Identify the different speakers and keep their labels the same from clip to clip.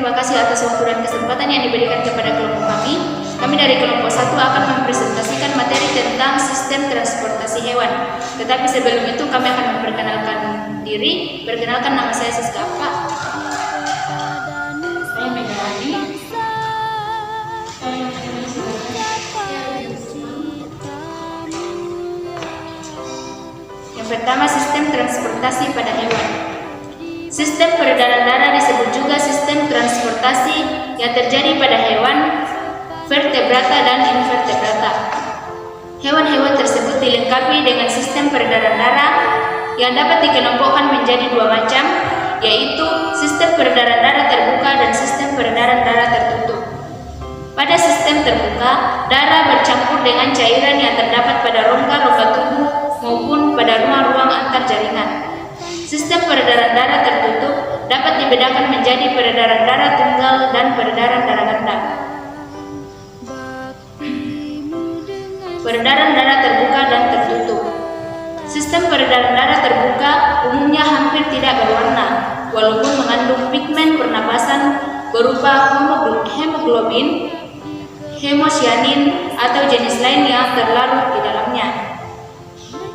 Speaker 1: terima kasih atas waktu dan kesempatan yang diberikan kepada kelompok kami. Kami dari kelompok 1 akan mempresentasikan materi tentang sistem transportasi hewan. Tetapi sebelum itu kami akan memperkenalkan diri. Perkenalkan, nama saya Siska Apa. Saya Megalani. Yang pertama, sistem transportasi pada hewan. Sistem peredaran darah disebut juga sistem transportasi yang terjadi pada hewan vertebrata dan invertebrata. Hewan-hewan tersebut dilengkapi dengan sistem peredaran darah yang dapat dikelompokkan menjadi dua macam, yaitu sistem peredaran darah terbuka dan sistem peredaran darah tertutup. Pada sistem terbuka, darah bercampur dengan cairan yang terdapat pada rongga-rongga tubuh maupun pada ruang-ruang antar jaringan. Sistem peredaran darah tertutup dapat dibedakan menjadi peredaran darah tunggal dan peredaran darah ganda. Peredaran darah terbuka dan tertutup. Sistem peredaran darah terbuka umumnya hampir tidak berwarna, walaupun mengandung pigmen pernapasan berupa hemoglobin, hemosianin, atau jenis lain yang terlarut di dalamnya.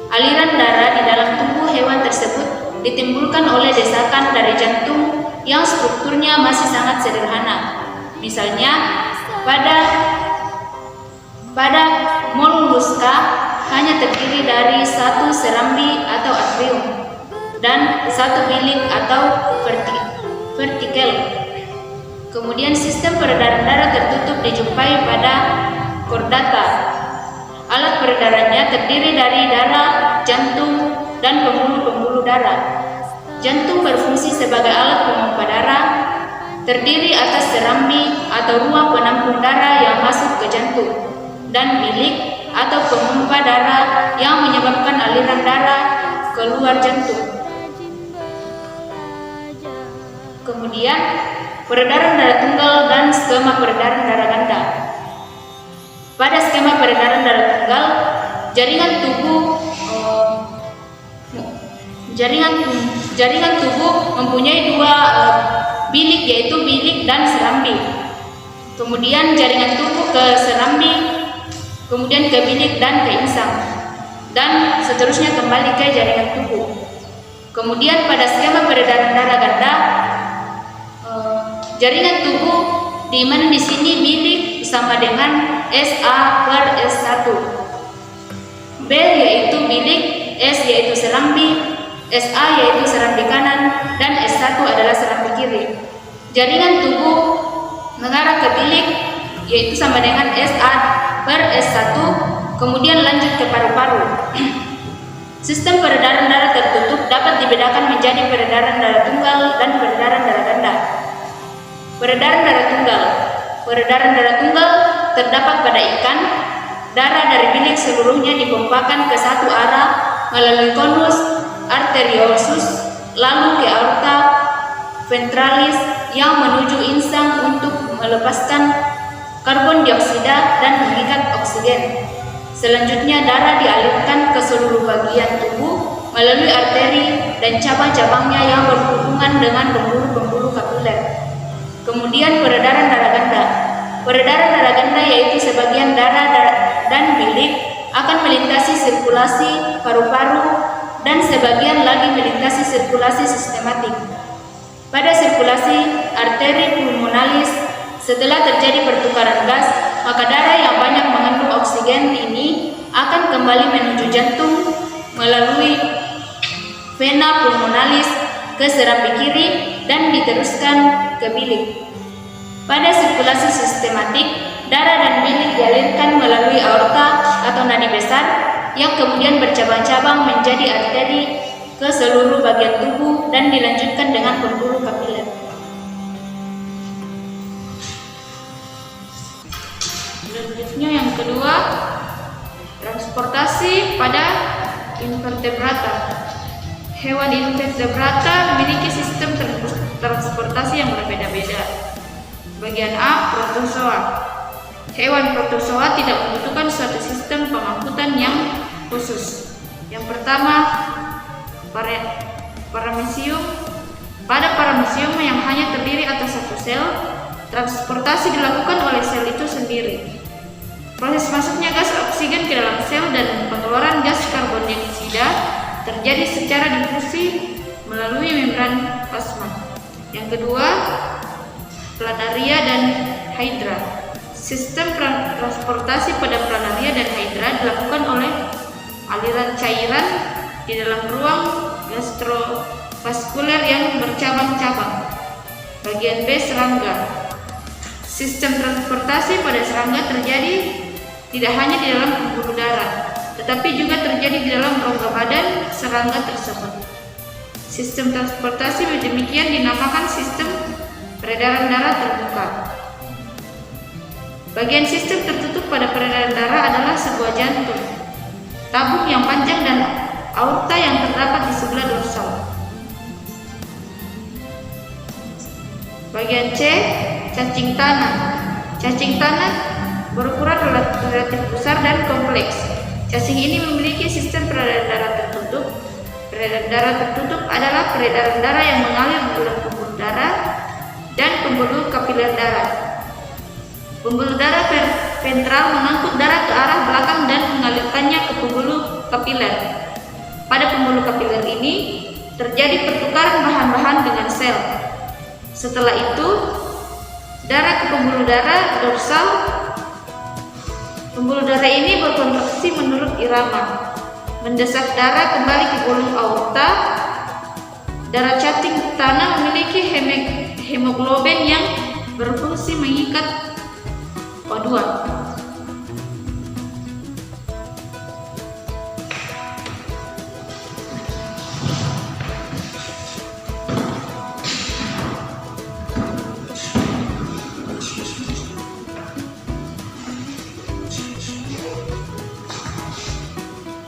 Speaker 1: Aliran darah di dalam tubuh hewan tersebut ditimbulkan oleh desakan dari jantung yang strukturnya masih sangat sederhana. Misalnya, pada molluska hanya terdiri dari satu serambi atau atrium dan satu bilik atau vertikel. Kemudian sistem peredaran darah tertutup dijumpai pada chordata. Alat peredarannya terdiri dari darah, jantung, dan pembuluh-pembuluh darah. Jantung berfungsi sebagai alat pompa darah, terdiri atas serambi atau ruang penampung darah yang masuk ke jantung, dan bilik atau pemompa darah yang menyebabkan aliran darah keluar jantung. Kemudian, peredaran darah tunggal dan skema peredaran darah ganda. Pada skema peredaran darah tunggal, jaringan tubuh mempunyai dua bilik, yaitu bilik dan serambi. Kemudian jaringan tubuh ke serambi, kemudian ke bilik dan ke insang, dan seterusnya kembali ke jaringan tubuh. Kemudian pada skema peredaran darah ganda, jaringan tubuh di mana di sini bilik sama dengan SA per S1. B yaitu bilik, S yaitu serambi, SA yaitu serambi kanan, dan S1 adalah serambi kiri. Jaringan tubuh mengarah ke bilik yaitu sama dengan SA per S1, kemudian lanjut ke paru-paru. Sistem peredaran darah tertutup dapat dibedakan menjadi peredaran darah tunggal dan peredaran darah ganda. Peredaran darah tunggal. Peredaran darah tunggal terdapat pada ikan. Darah dari bilik seluruhnya dipompakan ke satu arah melalui konus arteriosus, lalu ke aorta ventralis yang menuju insang untuk melepaskan karbon dioksida dan mengikat oksigen. Selanjutnya darah dialirkan ke seluruh bagian tubuh melalui arteri dan cabang-cabangnya yang berhubungan dengan pembuluh-pembuluh kapiler. Kemudian peredaran darah ganda. Peredaran darah ganda yaitu sebagian darah dan bilik akan melintasi sirkulasi paru-paru dan sebagian lagi melintasi sirkulasi sistematik. Pada sirkulasi arteri pulmonalis, setelah terjadi pertukaran gas, maka darah yang banyak mengandung oksigen ini akan kembali menuju jantung melalui vena pulmonalis ke serambi kiri dan diteruskan ke bilik. Pada sirkulasi sistematik, darah dan bilik dialirkan melalui aorta atau nadi besar yang kemudian bercabang-cabang menjadi arteri ke seluruh bagian tubuh dan dilanjutkan dengan pembuluh kapiler. Selanjutnya yang kedua, transportasi pada invertebrata. Hewan invertebrata memiliki sistem transportasi yang berbeda-beda. Bagian A, protozoa. Hewan protozoa tidak membutuhkan suatu sistem pengangkutan yang khusus. Yang pertama, paramecium, Pada paramensium yang hanya terdiri atas satu sel, transportasi dilakukan oleh sel itu sendiri. Proses masuknya gas oksigen ke dalam sel dan pengeluaran gas karbon dioksida terjadi secara difusi melalui membran plasma. Yang kedua, planaria dan hydra. Sistem transportasi pada planaria dan hydra dilakukan oleh aliran cairan di dalam ruang gastrovaskuler yang bercabang-cabang. Bagian B, serangga. Sistem transportasi pada serangga terjadi tidak hanya di dalam pembuluh darah, tetapi juga terjadi di dalam rongga badan serangga tersebut. Sistem transportasi demikian dinamakan sistem peredaran darah terbuka. Bagian sistem tertutup pada peredaran darah adalah sebuah jantung, tabung yang panjang dan aorta yang terdapat di sebelah dorsal. Bagian C, cacing tanah. Cacing tanah berukuran relatif besar dan kompleks. Cacing ini memiliki sistem peredaran darah tertutup. Peredaran darah tertutup adalah peredaran darah yang mengalir di dalam pembuluh darah dan pembuluh kapiler darah. Pembuluh darah ventral mengangkut darah ke arah belakang dan mengalirkannya ke pembuluh kapiler. Pada pembuluh kapiler ini terjadi pertukaran bahan-bahan dengan sel. Setelah itu, darah ke pembuluh darah dorsal. Pembuluh darah ini berkontraksi menurut irama, mendesak darah kembali ke gulung aorta. Darah cacing tanah memiliki hemoglobin yang berfungsi mengikat O2.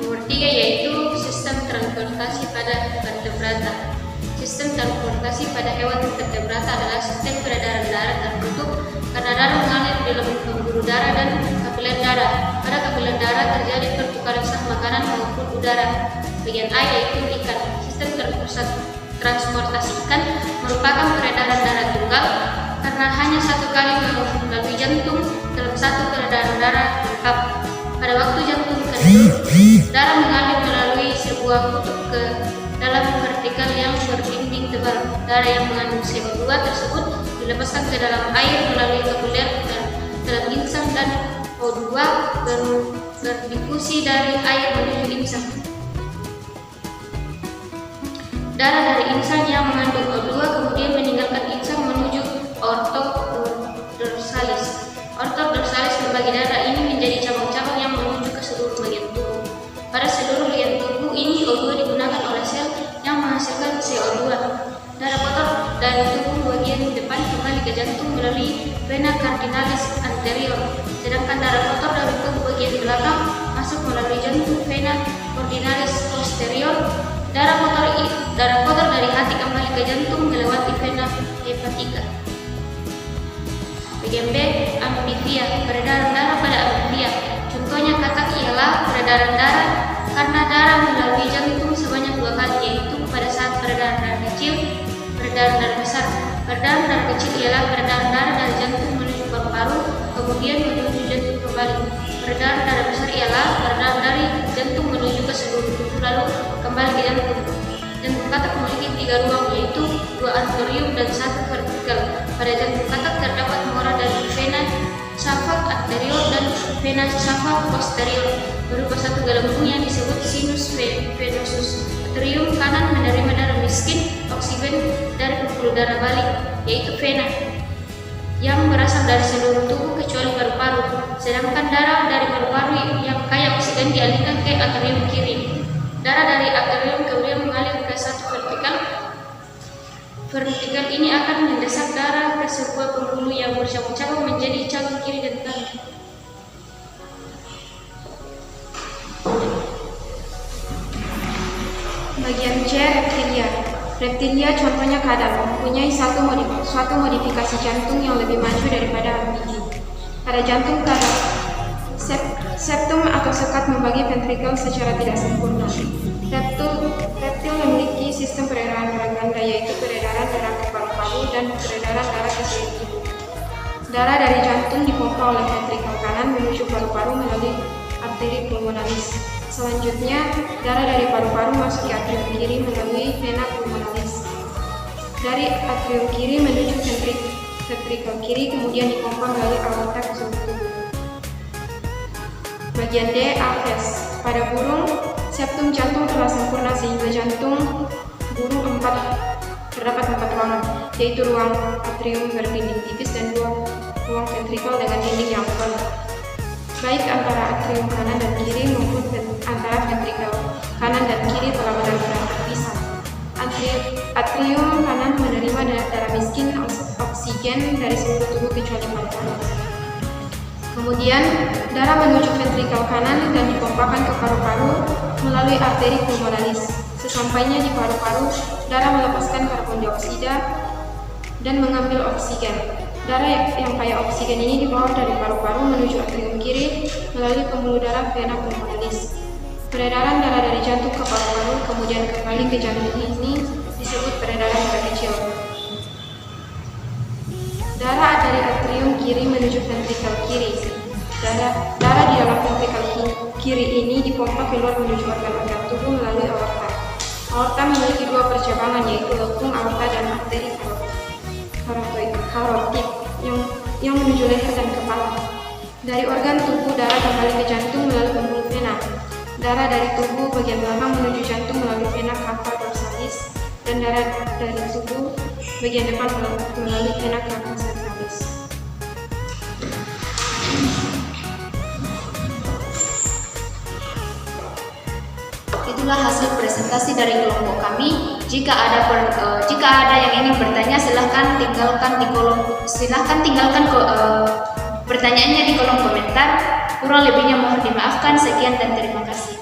Speaker 1: Nomor 3 yaitu sistem transportasi pada vertebrata. Sistem transportasi pada hewan vertebrata adalah sistem peredaran darah tertutup karena darah mengalir di dalam pembuluh darah dan kapiler darah. Pada kapiler darah terjadi pertukaran zat makanan maupun udara. Bagian A yaitu ikan. Sistem transportasi ikan merupakan peredaran darah tunggal karena hanya satu kali melalui jantung dalam satu peredaran darah lengkap. Pada waktu jantung kendur, darah mengalir melalui sebuah kutub ke dalam vertikal yang berdinding tebal. Darah yang mengandung CO2 tersebut dilepaskan ke dalam air melalui kapiler dalam insang dan O2 berdifusi dari air menuju insang. Darah dari insang yang mengandung O2 kemudian meninggalkan insang menuju aorta dorsalis. Aorta dorsalis membagi darah ini menjadi cabang-cabang yang menuju ke seluruh bagian tubuh. Pada seluruh bagian tubuh ini O2 digunakan oleh sel yang menghasilkan CO2. Darah kotor dari tubuh bagian depan kembali ke jantung melalui vena cardinalis anterior, sedangkan darah kotor dari tubuh bagian belakang masuk melalui jantung vena cardinalis posterior. Darah kotor dari hati kembali ke jantung melewati vena hepatica. Bagian B, amfibia. Peredaran darah pada amfibia. Contohnya katak ialah peredaran darah karena darah melalui jantung sebanyak 2 kali, yaitu pada saat peredaran darah kecil, peredaran darah besar. Peredaran darah kecil ialah peredaran darah dari jantung menuju paru-paru, kemudian menuju jantung kembali. Peredaran darah besar ialah peredaran dari jantung menuju ke seluruh tubuh lalu kembali ke jantung. Jantung katak memiliki 3 ruang, yaitu 2 anterior dan 1 vertikal. Pada jantung katak terdapat muara dari vena cava anterior dan vena cava posterior berupa satu gelembung yang disebut sinus venosus. Atrium kanan menerima darah miskin oksigen dari pembuluh darah balik, yaitu vena, yang berasal dari seluruh tubuh kecuali paru-paru, sedangkan darah dari paru-paru yang kaya oksigen dialihkan ke atrium kiri. Darah dari atrium kemudian mengalir ke satu vertikal. Vertikal ini akan mendesak darah ke sebuah pembuluh yang bercabang-cabang menjadi cabang kiri dan kanan. Bagian C, reptilia. Reptilia contohnya kadal, mempunyai suatu modifikasi jantung yang lebih maju daripada amfibi. Pada jantung kadal, septum atau sekat membagi ventrikel secara tidak sempurna. Reptil memiliki
Speaker 2: sistem peredaran darah ganda, yaitu peredaran darah ke paru-paru dan peredaran darah ke seluruh tubuh. Darah dari jantung dipompa oleh ventrikel kanan menuju paru-paru melalui arteri pulmonalis. Selanjutnya, darah dari paru-paru masuk ke atrium kiri melalui vena pulmonalis. Dari atrium kiri menuju ventrikel kiri, kemudian dipompa melalui aorta ke seluruh tubuh. Bagian D, aorta. Pada burung, septum jantung telah sempurna sehingga jantung burung terdapat 4 ruangan, yaitu ruang atrium berdinding tipis dan ruang ventrikel dengan dinding yang tebal, baik antara atrium kanan dan kiri maupun antara ventrikel kanan dan kiri telah benar-benar terpisah. Atrium kanan menerima darah miskin oksigen dari seluruh tubuh kecuali paru-paru. Kemudian, darah menuju ventrikel kanan dan dipompakan ke paru-paru melalui arteri pulmonalis. Sesampainya di paru-paru, darah melepaskan karbon dioksida dan mengambil oksigen. Darah yang kaya oksigen ini dibawa dari paru-paru menuju atrium kiri melalui pembuluh darah vena pulmonalis. Peredaran darah dari jantung ke paru-paru kemudian kembali ke jantung ini disebut peredaran darah kecil. Darah dari atrium kiri menuju ventrikel kiri. Darah di dalam ventrikel kiri ini dipompa keluar menuju organ-organ tubuh melalui aorta. Aorta memiliki 2 percabangan, yaitu lekung aorta dan arteri karotid yang menuju leher dan kepala. Dari organ tubuh, darah kembali ke jantung melalui pembuluh vena. Darah dari tubuh bagian belakang menuju jantung melalui vena cava dorsalis, dan darah dari tubuh bagian depan melalui vena cava centralis.
Speaker 1: Itulah hasil presentasi dari kelompok kami. Jika ada yang ingin bertanya, silahkan tinggalkan pertanyaannya di kolom komentar. Kurang lebihnya mohon dimaafkan. Sekian dan terima kasih.